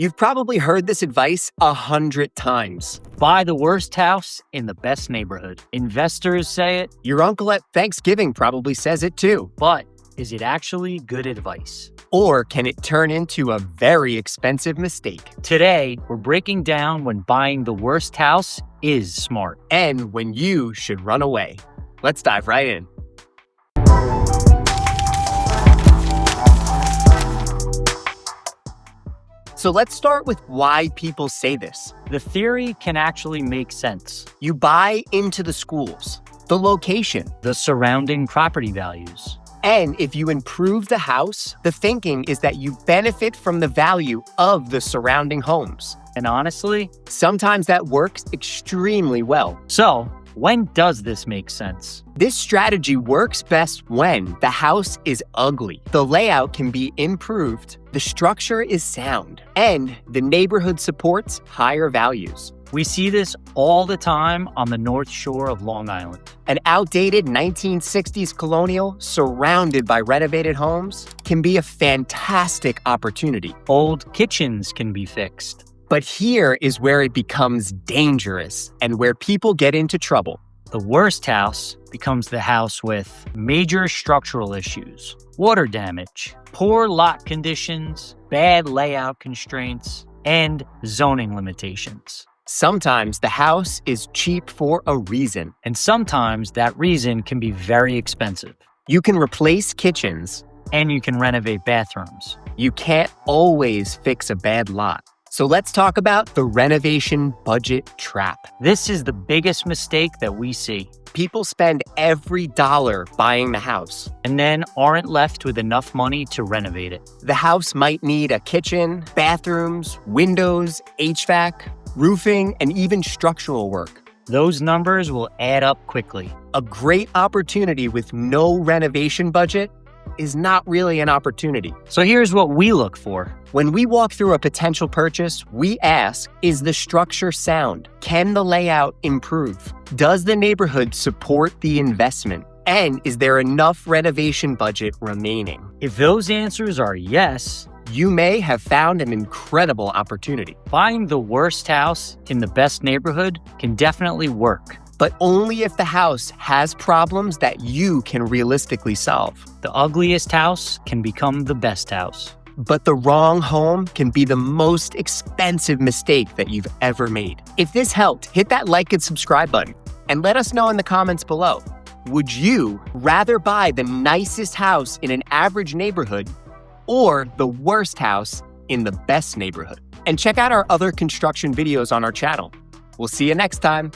You've probably heard this advice 100 times. Buy the worst house in the best neighborhood. Investors say it, Your uncle at Thanksgiving probably says it too. but is it actually good advice? Or can it turn into a very expensive mistake? Today, we're breaking down when buying the worst house is smart. And when you should run away. Let's dive right in. So let's start with why people say this. The theory can actually make sense. You buy into the schools, the location, The surrounding property values. and if you improve the house, the thinking is that you benefit from the value of the surrounding homes. And honestly, Sometimes that works extremely well. so when does this make sense? This strategy works best when the house is ugly, the layout can be improved, the structure is sound, and the neighborhood supports higher values. We see this all the time on the North Shore of Long Island. An outdated 1960s colonial surrounded by renovated homes can be a fantastic opportunity. Old kitchens can be fixed. But here is where it becomes dangerous and where people get into trouble. The worst house becomes the house with major structural issues, water damage, poor lot conditions, bad layout constraints, and zoning limitations. Sometimes the house is cheap for a reason. And sometimes that reason can be very expensive. You can replace kitchens. And you can renovate bathrooms. You can't always fix a bad lot. So let's talk about the renovation budget trap. This is the biggest mistake that we see, People spend every dollar buying the house. and then aren't left with enough money to renovate it. The house might need a kitchen, bathrooms, windows, HVAC, roofing, and even structural work. Those numbers will add up quickly. A great opportunity with no renovation budget is not really an opportunity. So here's what we look for. When we walk through a potential purchase, we ask, is the structure sound? Can the layout improve? Does the neighborhood support the investment? And is there enough renovation budget remaining? If those answers are yes, You may have found an incredible opportunity, buying the worst house in the best neighborhood can definitely work. but only if the house has problems that you can realistically solve. The ugliest house can become the best house. But the wrong home can be the most expensive mistake that you've ever made. If this helped, hit that like and subscribe button and let us know in the comments below. Would you rather buy the nicest house in an average neighborhood or the worst house in the best neighborhood? And check out our other construction videos on our channel. We'll see you next time.